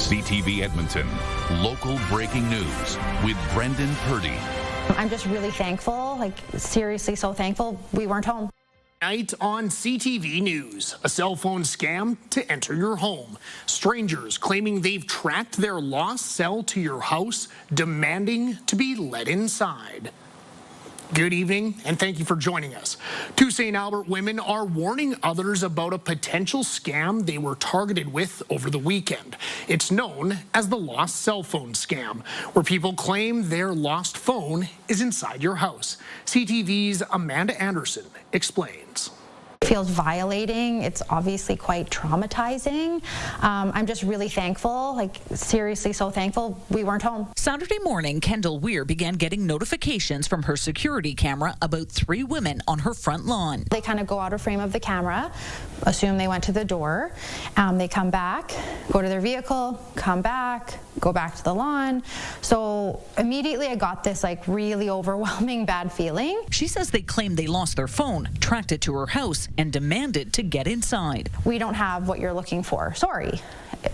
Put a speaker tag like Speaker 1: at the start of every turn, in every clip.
Speaker 1: CTV Edmonton, local breaking news with Brendan Purdy.
Speaker 2: I'm just really thankful, seriously so thankful we weren't home.
Speaker 3: Tonight on CTV News, a cell phone scam to enter your home. Strangers claiming they've tracked their lost cell to your house, demanding to be let inside. Good evening, and thank you for joining us. Two St. Albert women are warning others about a potential scam they were targeted with over the weekend. It's known as the lost cell phone scam, where people claim their lost phone is inside your house. CTV's Amanda Anderson explains.
Speaker 2: It feels violating. It's obviously quite traumatizing. I'm just really thankful, seriously so thankful we weren't home.
Speaker 4: Saturday morning, Kendall Weir began getting notifications from her security camera about 3 women on her front lawn.
Speaker 2: They kind of go out of frame of the camera, assume they went to the door. They come back, go to their vehicle, come back, go back to the lawn. So immediately I got this really overwhelming bad feeling.
Speaker 4: She says they claimed they lost their phone, tracked it to her house, and demanded to get inside.
Speaker 2: We don't have what you're looking for. Sorry.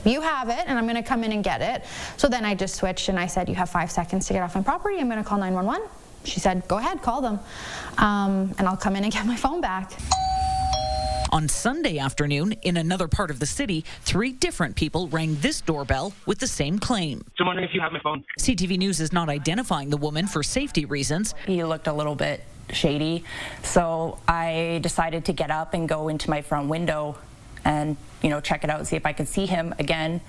Speaker 2: You have it, and I'm going to come in and get it. So then I just switched, and I said, you have 5 seconds to get off my property. I'm going to call 911. She said, go ahead, call them, and I'll come in and get my phone back.
Speaker 4: On Sunday afternoon, in another part of the city, 3 different people rang this doorbell with the same claim.
Speaker 5: So I'm wondering if you have my phone.
Speaker 4: CTV News is not identifying the woman for safety reasons.
Speaker 6: He looked a little bit shady, so I decided to get up and go into my front window and check it out and see if I could see him again.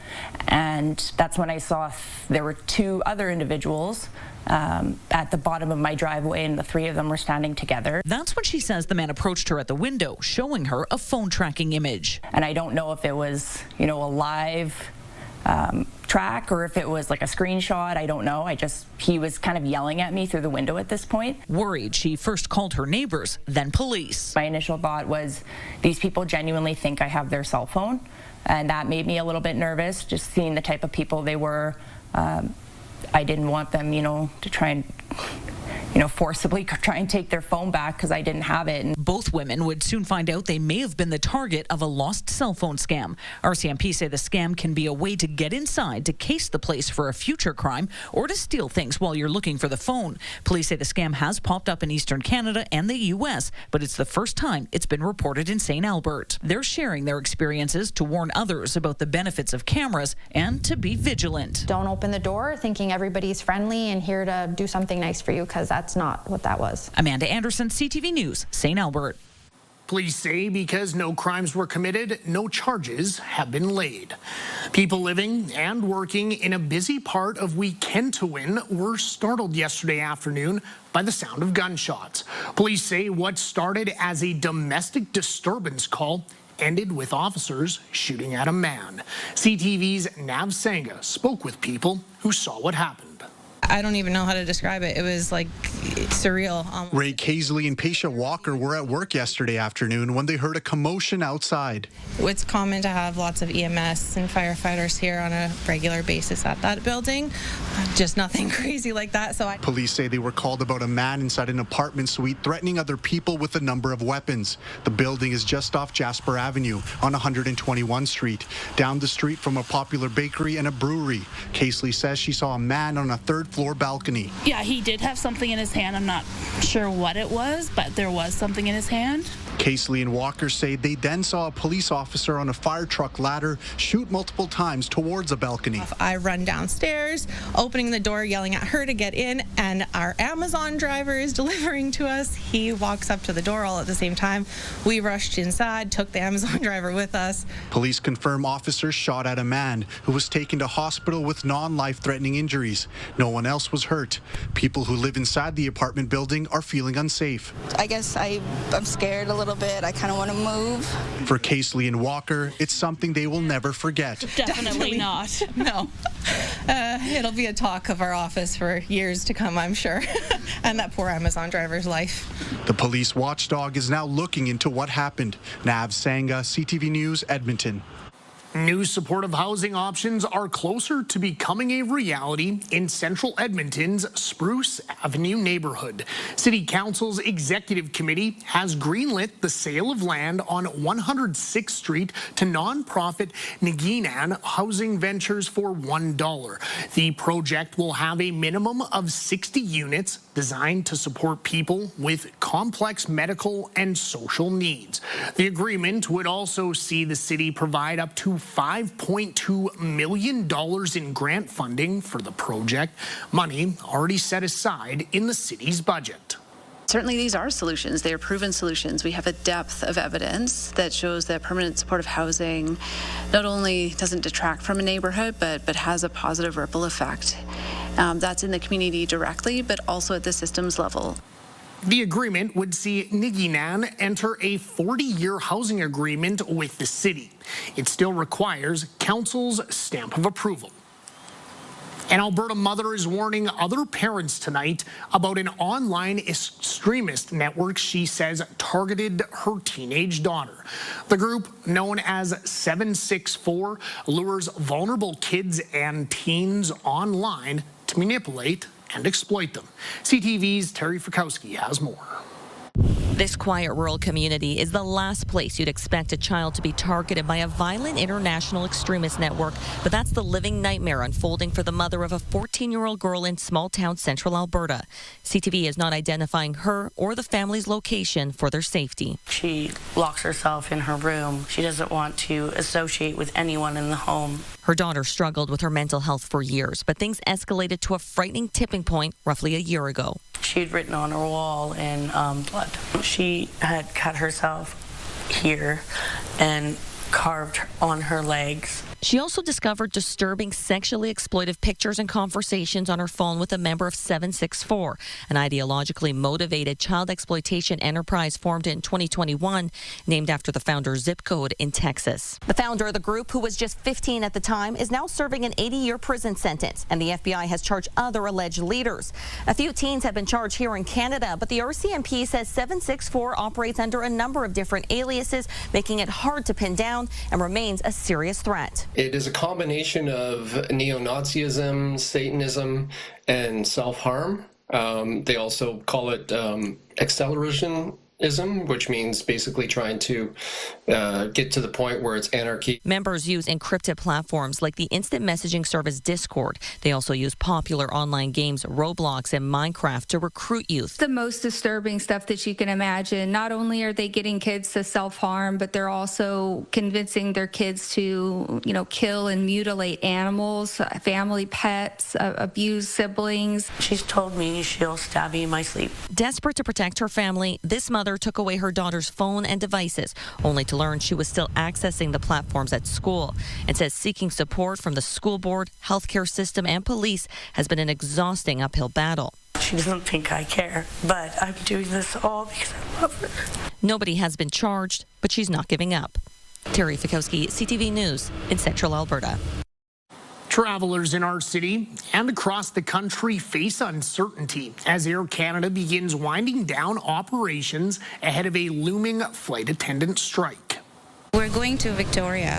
Speaker 6: And that's when I saw there were 2 other individuals at the bottom of my driveway, and the 3 of them were standing together.
Speaker 4: That's when she says the man approached her at the window, showing her a phone tracking image.
Speaker 6: And I don't know if it was a live track or if it was a screenshot. I don't know. He was kind of yelling at me through the window at this point.
Speaker 4: Worried, she first called her neighbors, then police.
Speaker 6: My initial thought was these people genuinely think I have their cell phone, and that made me a little bit nervous, just seeing the type of people they were. I didn't want them, to try and forcibly try and take their phone back because I didn't have it. And
Speaker 4: both women would soon find out they may have been the target of a lost cell phone scam. RCMP say the scam can be a way to get inside, to case the place for a future crime, or to steal things while you're looking for the phone. Police say the scam has popped up in Eastern Canada and the U.S., but it's the first time it's been reported in St. Albert. They're sharing their experiences to warn others about the benefits of cameras and to be vigilant.
Speaker 2: Don't open the door thinking everybody's friendly and here to do something nice for you, because that's not what that was.
Speaker 4: Amanda Anderson, CTV News, St. Albert.
Speaker 3: Police say because no crimes were committed, no charges have been laid. People living and working in a busy part of Wee-Quintawin were startled yesterday afternoon by the sound of gunshots. Police say what started as a domestic disturbance call ended with officers shooting at a man. CTV's Nav Sangha spoke with people who saw what happened.
Speaker 7: I don't even know how to describe it. It was surreal.
Speaker 8: Ray Casely and Paisha Walker were at work yesterday afternoon when they heard a commotion outside.
Speaker 7: It's common to have lots of EMS and firefighters here on a regular basis at that building. Just nothing crazy like that.
Speaker 8: Police say they were called about a man inside an apartment suite threatening other people with a number of weapons. The building is just off Jasper Avenue on 121 Street, down the street from a popular bakery and a brewery. Casely says she saw a man on a 3rd floor balcony.
Speaker 9: Yeah, he did have something in his hand. I'm not sure what it was, but there was something in his hand.
Speaker 8: Casely and Walker say they then saw a police officer on a fire truck ladder shoot multiple times towards a balcony.
Speaker 7: I run downstairs, opening the door, yelling at her to get in, and our Amazon driver is delivering to us. He walks up to the door all at the same time. We rushed inside, took the Amazon driver with us.
Speaker 8: Police confirm officers shot at a man who was taken to hospital with non-life-threatening injuries. No one else was hurt. People who live inside the apartment building are feeling unsafe.
Speaker 10: I guess I'm scared a little bit. I kind of want to move.
Speaker 8: For Casely and Walker, it's something they will never forget.
Speaker 9: Definitely not.
Speaker 7: No. It'll be a talk of our office for years to come, I'm sure. And that poor Amazon driver's life.
Speaker 8: The police watchdog is now looking into what happened. Nav Sangha, CTV News, Edmonton.
Speaker 3: New supportive housing options are closer to becoming a reality in central Edmonton's Spruce Avenue neighborhood. City Council's Executive Committee has greenlit the sale of land on 106th Street to nonprofit Niginan Housing Ventures for $1. The project will have a minimum of 60 units designed to support people with complex medical and social needs. The agreement would also see the city provide up to $5.2 million in grant funding for the project, money already set aside in the city's budget.
Speaker 5: Certainly these are solutions. They are proven solutions. We have a depth of evidence that shows that permanent supportive housing not only doesn't detract from a neighborhood, but has a positive ripple effect. That's in the community directly, but also at the systems level.
Speaker 3: The agreement would see Niginan enter a 40-year housing agreement with the city. It still requires council's stamp of approval. An Alberta mother is warning other parents tonight about an online extremist network she says targeted her teenage daughter. The group, known as 764, lures vulnerable kids and teens online to manipulate and exploit them. CTV's Terry Fikowski has more.
Speaker 11: This quiet rural community is the last place you'd expect a child to be targeted by a violent international extremist network, but that's the living nightmare unfolding for the mother of a 14-year-old girl in small-town central Alberta. CTV is not identifying her or the family's location for their safety.
Speaker 12: She locks herself in her room. She doesn't want to associate with anyone in the home.
Speaker 11: Her daughter struggled with her mental health for years, but things escalated to a frightening tipping point roughly a year ago.
Speaker 12: She'd written on her wall in blood. She had cut herself here and carved on her legs.
Speaker 11: She also discovered disturbing sexually exploitive pictures and conversations on her phone with a member of 764, an ideologically motivated child exploitation enterprise formed in 2021, named after the founder's zip code in Texas. The founder of the group, who was just 15 at the time, is now serving an 80-year prison sentence, and the FBI has charged other alleged leaders. A few teens have been charged here in Canada, but the RCMP says 764 operates under a number of different aliases, making it hard to pin down and remains a serious threat.
Speaker 13: It is a combination of neo-Nazism, Satanism, and self-harm. They also call it accelerationism, which means basically trying to get to the point where it's anarchy.
Speaker 11: Members use encrypted platforms like the instant messaging service Discord. They also use popular online games Roblox and Minecraft to recruit youth.
Speaker 14: The most disturbing stuff that you can imagine. Not only are they getting kids to self-harm, but they're also convincing their kids to, kill and mutilate animals, family pets, abuse siblings.
Speaker 12: She's told me she'll stab me in my sleep.
Speaker 11: Desperate to protect her family, this mother took away her daughter's phone and devices, only to learn she was still accessing the platforms at school, and says seeking support from the school board, healthcare system, and police has been an exhausting uphill battle.
Speaker 12: She doesn't think I care, but I'm doing this all because I love her.
Speaker 11: Nobody has been charged, but she's not giving up. Terry Fikowski, CTV News in Central Alberta.
Speaker 3: Travelers in our city and across the country face uncertainty as Air Canada begins winding down operations ahead of a looming flight attendant strike.
Speaker 15: We're going to Victoria.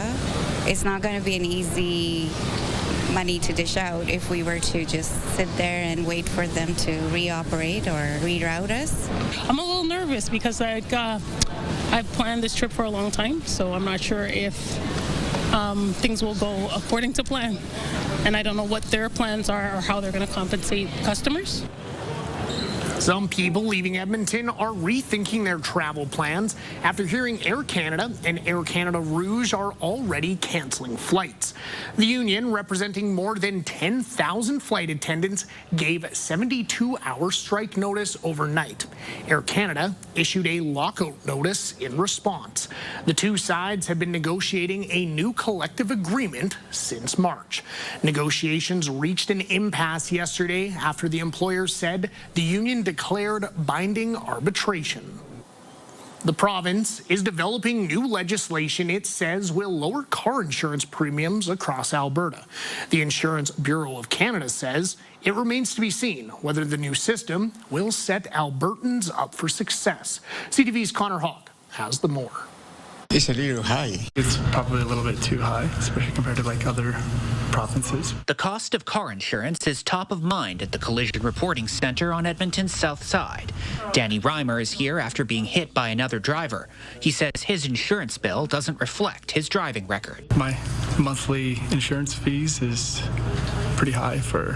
Speaker 15: It's not going to be an easy money to dish out if we were to just sit there and wait for them to reoperate or reroute us.
Speaker 16: I'm a little nervous because I've planned this trip for a long time, so I'm not sure if things will go according to plan. And I don't know what their plans are or how they're going to compensate customers.
Speaker 3: Some people leaving Edmonton are rethinking their travel plans after hearing Air Canada and Air Canada Rouge are already canceling flights. The union, representing more than 10,000 flight attendants, gave 72-hour strike notice overnight. Air Canada issued a lockout notice in response. The two sides have been negotiating a new collective agreement since March. Negotiations reached an impasse yesterday after the employer said the union declared binding arbitration. The province is developing new legislation it says will lower car insurance premiums across Alberta. The Insurance Bureau of Canada says it remains to be seen whether the new system will set Albertans up for success. CTV's Connor Hawk has the more.
Speaker 17: It's a little high.
Speaker 18: It's probably a little bit too high, especially compared to like other provinces.
Speaker 19: The cost of car insurance is top of mind at the Collision Reporting Center on Edmonton's south side. Danny Reimer is here after being hit by another driver. He says his insurance bill doesn't reflect his driving record.
Speaker 18: My monthly insurance fees is pretty high for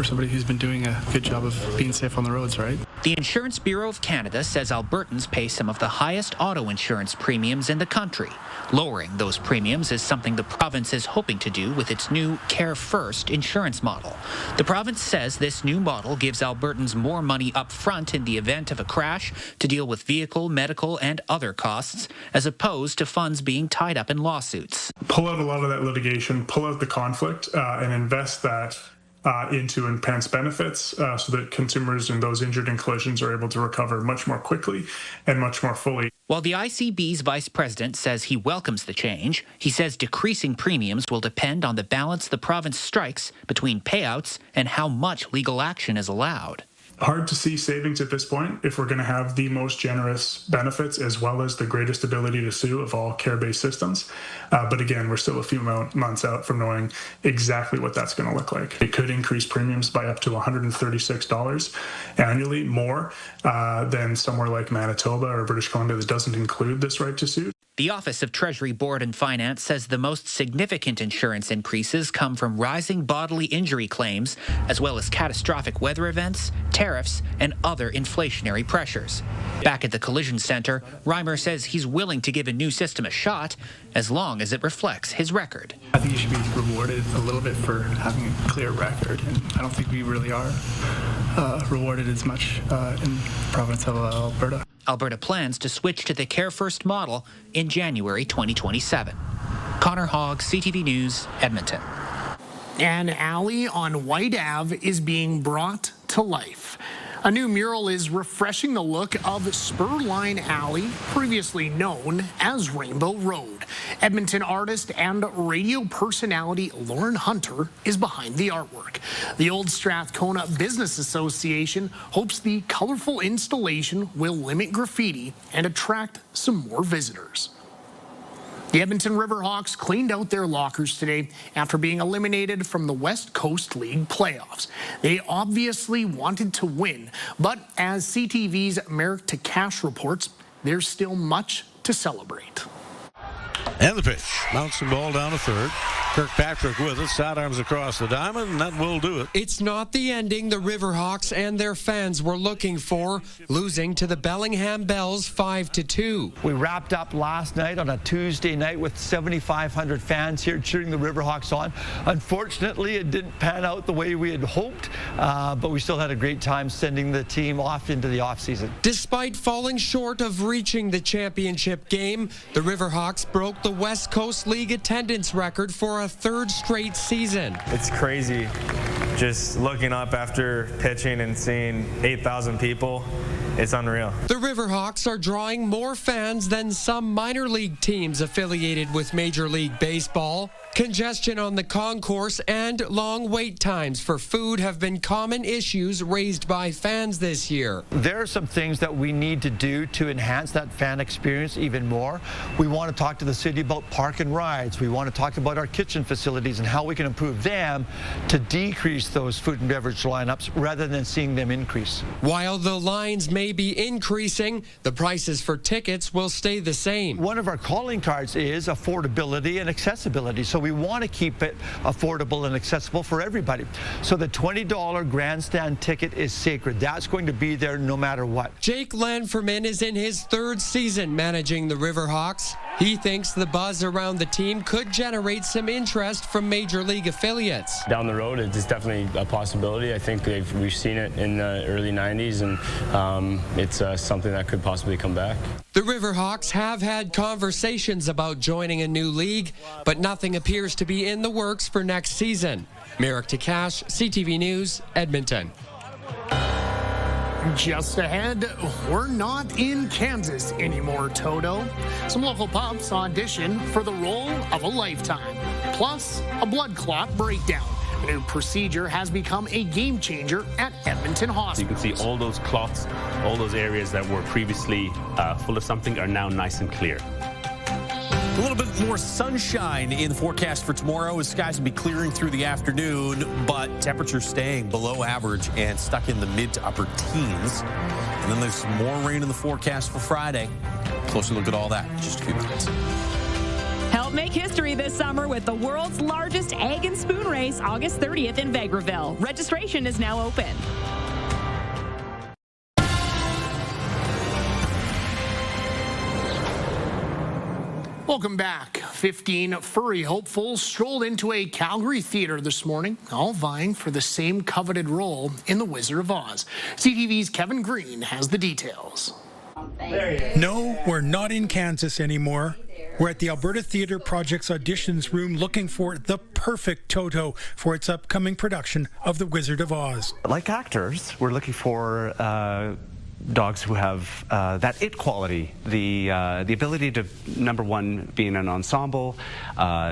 Speaker 18: somebody who's been doing a good job of being safe on the roads, right?
Speaker 19: The Insurance Bureau of Canada says Albertans pay some of the highest auto insurance premiums in the country. Lowering those premiums is something the province is hoping to do with its new Care First insurance model. The province says this new model gives Albertans more money up front in the event of a crash to deal with vehicle, medical, and other costs, as opposed to funds being tied up in lawsuits.
Speaker 20: Pull out a lot of that litigation, pull out the conflict, and invest that into enhanced benefits so that consumers and those injured in collisions are able to recover much more quickly and much more fully.
Speaker 19: While the ICB's vice president says he welcomes the change, he says decreasing premiums will depend on the balance the province strikes between payouts and how much legal action is allowed.
Speaker 20: Hard to see savings at this point if we're going to have the most generous benefits as well as the greatest ability to sue of all care-based systems. But again, we're still a few months out from knowing exactly what that's going to look like. It could increase premiums by up to $136 annually, more than somewhere like Manitoba or British Columbia that doesn't include this right to sue.
Speaker 19: The Office of Treasury Board and Finance says the most significant insurance increases come from rising bodily injury claims, as well as catastrophic weather events, tariffs, and other inflationary pressures. Back at the Collision Center, Reimer says he's willing to give a new system a shot, as long as it reflects his record.
Speaker 18: I think you should be rewarded a little bit for having a clear record, and I don't think we really are rewarded as much in the province of Alberta.
Speaker 19: Alberta plans to switch to the Care First model in January 2027. Connor Hogg, CTV News, Edmonton.
Speaker 3: An alley on White Ave is being brought to life. A new mural is refreshing the look of Spurline Alley, previously known as Rainbow Road. Edmonton artist and radio personality Lauren Hunter is behind the artwork. The Old Strathcona Business Association hopes the colorful installation will limit graffiti and attract some more visitors. The Edmonton Riverhawks cleaned out their lockers today after being eliminated from the West Coast League playoffs. They obviously wanted to win, but as CTV's Merrick Takash reports, there's still much to celebrate.
Speaker 21: And the pitch. Bouncing ball down to third. Kirkpatrick with it. Sidearms across the diamond, and that will do it.
Speaker 22: It's not the ending the Riverhawks and their fans were looking for, losing to the Bellingham Bells 5-2.
Speaker 23: We wrapped up last night on a Tuesday night with 7,500 fans here cheering the Riverhawks on. Unfortunately, it didn't pan out the way we had hoped, but we still had a great time sending the team off into the offseason.
Speaker 22: Despite falling short of reaching the championship game, the Riverhawks broke the West Coast League attendance record for a third straight season.
Speaker 24: It's crazy just looking up after pitching and seeing 8,000 people. It's unreal.
Speaker 22: The Riverhawks are drawing more fans than some minor league teams affiliated with Major League Baseball. Congestion on the concourse and long wait times for food have been common issues raised by fans this year.
Speaker 23: There are some things that we need to do to enhance that fan experience even more. We want to talk to the city about park and rides. We want to talk about our kitchen facilities and how we can improve them to decrease those food and beverage lineups rather than seeing them increase.
Speaker 22: While the lines may be increasing, the prices for tickets will stay the same.
Speaker 23: One of our calling cards is affordability and accessibility. So we want to keep it affordable and accessible for everybody. So the $20 grandstand ticket is sacred. That's going to be there no matter what.
Speaker 22: Jake Lanferman is in his third season managing the Riverhawks. He thinks the buzz around the team could generate some interest from Major League affiliates.
Speaker 25: Down the road, it's definitely a possibility. I think we've seen it in the early 90s, and it's something that could possibly come back.
Speaker 22: The Riverhawks have had conversations about joining a new league, but nothing appears to be in the works for next season. Merrick Takash, CTV News, Edmonton.
Speaker 3: Just ahead, we're not in Kansas anymore, Toto. Some local pups audition for the role of a lifetime. Plus, a blood clot breakdown. A new procedure has become a game changer at Edmonton Hospital.
Speaker 26: You can see all those clots, all those areas that were previously full of something are now nice and clear.
Speaker 1: A little bit more sunshine in the forecast for tomorrow as skies will be clearing through the afternoon, but temperatures staying below average and stuck in the mid to upper teens. And then there's some more rain in the forecast for Friday. Closer look at all that in just a few minutes.
Speaker 2: Help make history this summer with the world's largest egg and spoon race, August 30th in Vegreville. Registration is now open.
Speaker 3: Welcome back. 15 furry hopefuls strolled into a Calgary theater this morning, all vying for the same coveted role in The Wizard of Oz. CTV's Kevin Green has the details.
Speaker 4: No, we're not in Kansas anymore. We're at the Alberta Theatre Project's auditions room looking for the perfect Toto for its upcoming production of The Wizard of Oz.
Speaker 6: Like actors, we're looking for dogs who have that it quality, the ability to, number one, be in an ensemble,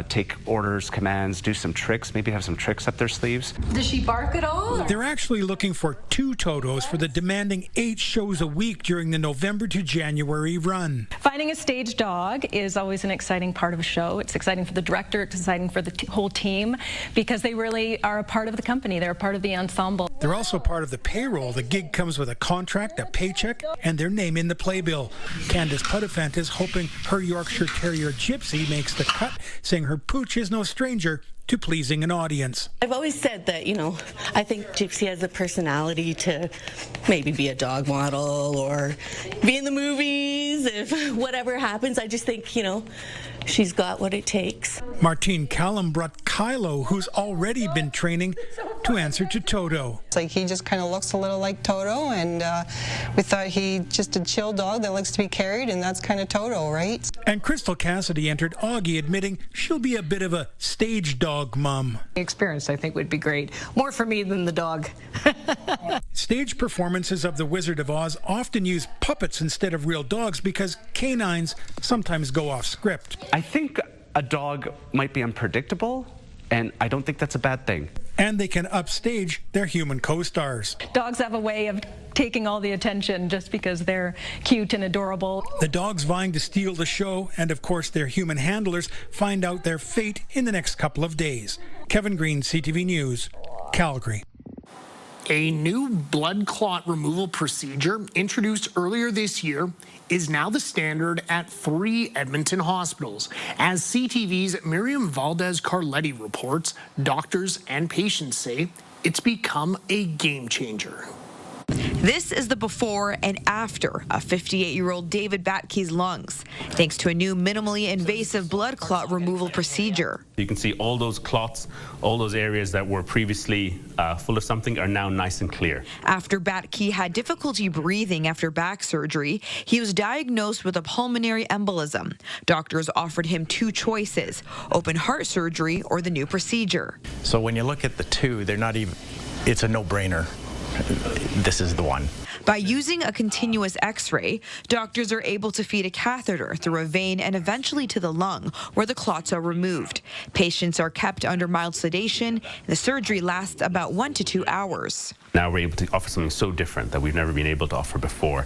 Speaker 6: take orders, commands, do some tricks, maybe have some tricks up their sleeves.
Speaker 17: Does she bark at all?
Speaker 4: They're actually looking for 2 Totos for the demanding 8 shows a week during the November to January run.
Speaker 17: Finding a stage dog is always an exciting part of a show. It's exciting for the director, it's exciting for the whole team, because they really are a part of the company. They're a part of the ensemble.
Speaker 4: They're also part of the payroll. The gig comes with a contract, a paycheck, and their name in the playbill. Candace Putafant is hoping her Yorkshire Terrier Gypsy makes the cut, saying her pooch is no stranger to pleasing an audience.
Speaker 12: I've always said that, I think Gypsy has a personality to maybe be a dog model or be in the movies. If whatever happens, I just think, she's got what it takes.
Speaker 4: Martine Callum brought Kylo, who's already been training, to answer to Toto.
Speaker 26: It's like he just kind of looks a little like Toto, and we thought he just a chill dog that likes to be carried, and that's kind of Toto, right?
Speaker 4: And Crystal Cassidy entered Augie, admitting she'll be a bit of a stage dog mum.
Speaker 17: The experience, I think, would be great. More for me than the dog.
Speaker 4: Stage performances of The Wizard of Oz often use puppets instead of real dogs because canines sometimes go off script.
Speaker 6: I think a dog might be unpredictable, and I don't think that's a bad thing.
Speaker 4: And they can upstage their human co-stars.
Speaker 17: Dogs have a way of taking all the attention just because they're cute and adorable.
Speaker 4: The dogs vying to steal the show, and of course their human handlers, find out their fate in the next couple of days. Kevin Green, CTV News, Calgary.
Speaker 3: A new blood clot removal procedure introduced earlier this year is now the standard at 3 Edmonton hospitals. As CTV's Miriam Valdez-Carletti reports, doctors and patients say it's become a game changer.
Speaker 27: This is the before and after of 58-year-old David Batke's lungs, thanks to a new minimally invasive blood clot removal procedure.
Speaker 28: You can see all those clots, all those areas that were previously full of something are now nice and clear.
Speaker 27: After Batke had difficulty breathing after back surgery, he was diagnosed with a pulmonary embolism. Doctors offered him 2 choices, open heart surgery or the new procedure.
Speaker 29: So when you look at the 2, they're not even, it's a no-brainer. This is the one.
Speaker 27: By using a continuous X-ray, doctors are able to feed a catheter through a vein and eventually to the lung, where the clots are removed. Patients are kept under mild sedation. The surgery lasts about 1 to 2 hours.
Speaker 28: Now we're able to offer something so different that we've never been able to offer before.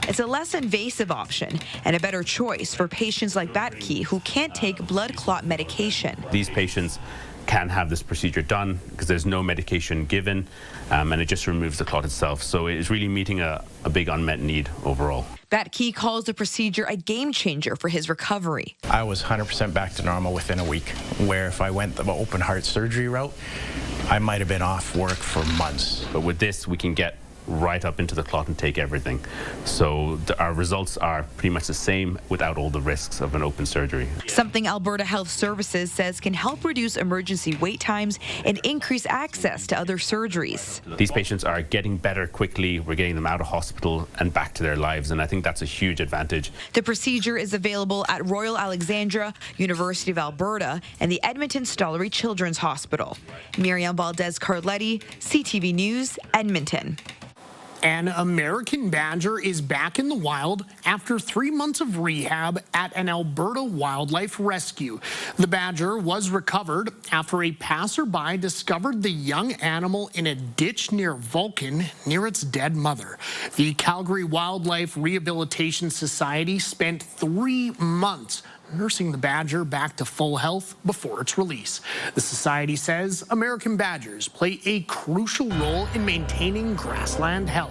Speaker 27: It's a less invasive option and a better choice for patients like Batke who can't take blood clot medication.
Speaker 28: These patients can have this procedure done because there's no medication given, and it just removes the clot itself. So it's really meeting a big unmet need overall.
Speaker 27: Batke calls the procedure a game changer for his recovery.
Speaker 29: I was 100% back to normal within a week, where if I went the open heart surgery route, I might have been off work for months.
Speaker 28: But with this, we can get right up into the clot and take everything. So our results are pretty much the same without all the risks of an open surgery.
Speaker 27: Something Alberta Health Services says can help reduce emergency wait times and increase access to other surgeries.
Speaker 28: These patients are getting better quickly. We're getting them out of hospital and back to their lives, and I think that's a huge advantage.
Speaker 27: The procedure is available at Royal Alexandra, University of Alberta, and the Edmonton Stollery Children's Hospital. Miriam Valdez-Carletti, CTV News, Edmonton.
Speaker 3: An American badger is back in the wild after 3 months of rehab at an Alberta wildlife rescue. The badger was recovered after a passerby discovered the young animal in a ditch near Vulcan near its dead mother. The Calgary Wildlife Rehabilitation Society spent 3 months nursing the badger back to full health before its release. The society says American badgers play a crucial role in maintaining grassland health.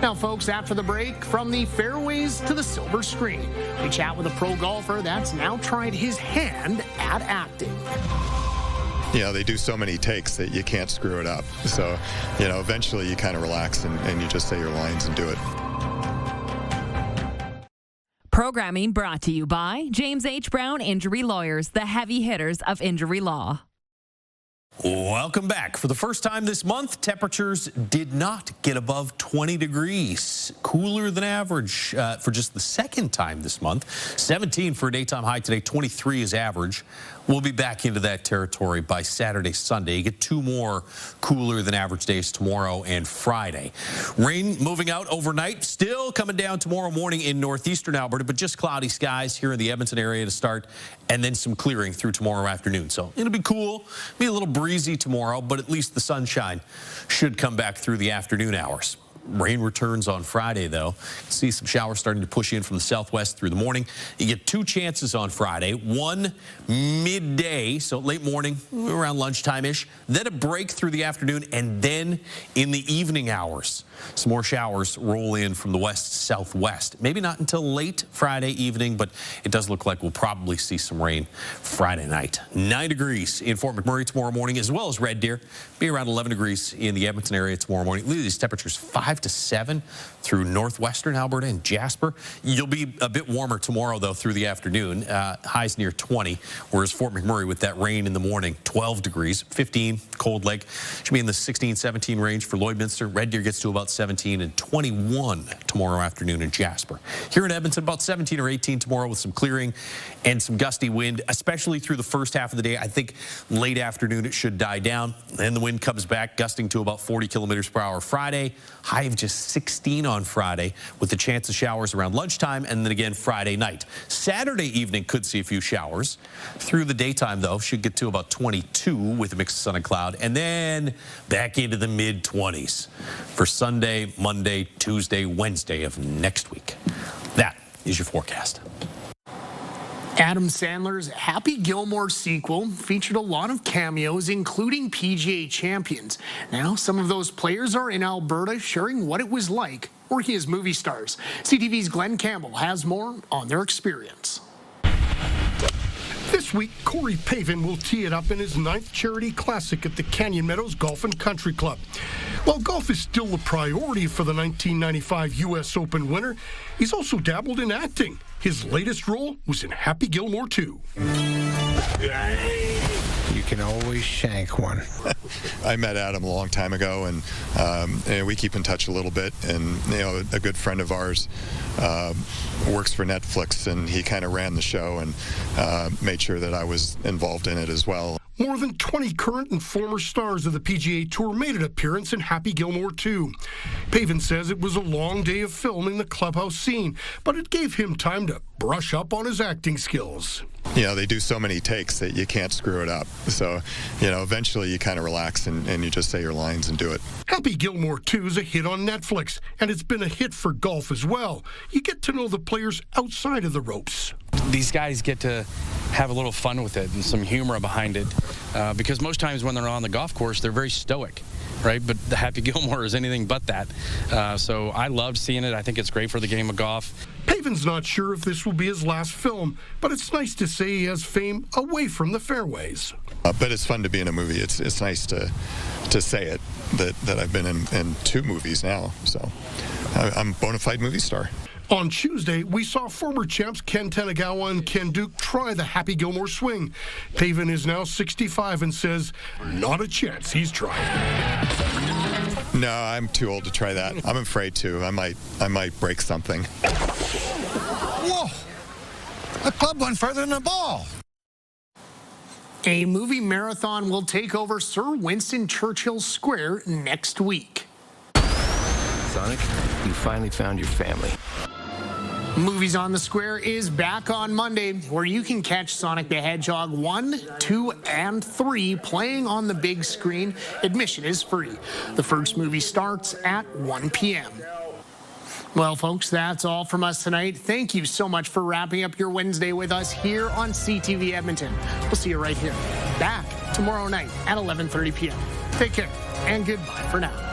Speaker 3: Now, folks, after the break, from the fairways to the silver screen, we chat with a pro golfer that's now tried his hand at acting.
Speaker 5: You know, they do so many takes that you can't screw it up. So, you know, eventually you kind of relax and you just say your lines and do it.
Speaker 2: Programming brought to you by James H. Brown Injury Lawyers, the heavy hitters of injury law.
Speaker 1: Welcome back. For the first time this month, temperatures did not get above 20 degrees. Cooler than average for just the second time this month. 17 for a daytime high today, 23 is average. We'll be back into that territory by Saturday, Sunday. You get 2 more cooler than average days tomorrow and Friday. Rain moving out overnight, still coming down tomorrow morning in northeastern Alberta, but just cloudy skies here in the Edmonton area to start, and then some clearing through tomorrow afternoon. So it'll be cool, be a little breezy tomorrow, but at least the sunshine should come back through the afternoon hours. Rain returns on Friday, though. See some showers starting to push in from the southwest through the morning. You get 2 chances on Friday. One midday, so late morning, around lunchtime-ish. Then a break through the afternoon, and then in the evening hours, some more showers roll in from the west-southwest. Maybe not until late Friday evening, but it does look like we'll probably see some rain Friday night. 9 degrees in Fort McMurray tomorrow morning, as well as Red Deer. Be around 11 degrees in the Edmonton area tomorrow morning. Look at these temperatures, 5 to 7 through northwestern Alberta and Jasper. You'll be a bit warmer tomorrow, though, through the afternoon. Highs near 20, whereas Fort McMurray with that rain in the morning, 12 degrees, 15 Cold Lake. Should be in the 16, 17 range for Lloydminster. Red Deer gets to about 17 and 21 tomorrow afternoon in Jasper. Here in Edmonton, about 17 or 18 tomorrow with some clearing and some gusty wind, especially through the first half of the day. I think late afternoon it should die down. Then the wind comes back, gusting to about 40 kilometers per hour Friday. High of just 16 on Friday with the chance of showers around lunchtime, and then again Friday night. Saturday evening could see a few showers. Through the daytime, though, should get to about 22 with a mix of sun and cloud, and then back into the mid-20s for Sunday, Monday, Tuesday, Wednesday of next week. That is your forecast.
Speaker 3: Adam Sandler's Happy Gilmore sequel featured a lot of cameos, including PGA champions. Now, some of those players are in Alberta sharing what it was like working as movie stars. CTV's Glenn Campbell has more on their experience.
Speaker 7: This week, Corey Pavin will tee it up in his 9th charity classic at the Canyon Meadows Golf and Country Club. While golf is still a priority for the 1995 U.S. Open winner, he's also dabbled in acting. His latest role was in Happy Gilmore 2.
Speaker 8: You can always shank one.
Speaker 5: I met Adam a long time ago, and we keep in touch a little bit. And a good friend of ours works for Netflix, and he kind of ran the show and made sure that I was involved in it as well.
Speaker 7: More than 20 current and former stars of the PGA Tour made an appearance in Happy Gilmore 2. Pavin says it was a long day of filming the clubhouse scene, but it gave him time to brush up on his acting skills.
Speaker 5: You know, they do so many takes that you can't screw it up. So, eventually you kind of relax and you just say your lines and do it.
Speaker 7: Happy Gilmore 2 is a hit on Netflix, and it's been a hit for golf as well. You get to know the players outside of the ropes.
Speaker 9: These guys get to have a little fun with it and some humor behind it, because most times when they're on the golf course, they're very stoic, right? But the Happy Gilmore is anything but that. So I loved seeing it. I think it's great for the game of golf.
Speaker 7: Pavin's not sure if this will be his last film, but it's nice to say he has fame away from the fairways.
Speaker 5: But it's fun to be in a movie. It's nice to say it, that I've been in 2 movies now. So I'm a bona fide movie star.
Speaker 7: On Tuesday, we saw former champs Ken Tanagawa and Ken Duke try the Happy Gilmore swing. Pavin is now 65 and says, not a chance he's trying.
Speaker 5: No, I'm too old to try that. I'm afraid to. I might break something.
Speaker 8: Whoa! The club went further than the ball.
Speaker 3: A movie marathon will take over Sir Winston Churchill Square next week.
Speaker 10: Sonic, you finally found your family.
Speaker 3: Movies on the Square is back on Monday, where you can catch Sonic the Hedgehog 1, 2, and 3 playing on the big screen. Admission is free. The first movie starts at 1 p.m. Well, folks, that's all from us tonight. Thank you so much for wrapping up your Wednesday with us here on CTV Edmonton. We'll see you right here, back tomorrow night at 11:30 p.m. Take care, and goodbye for now.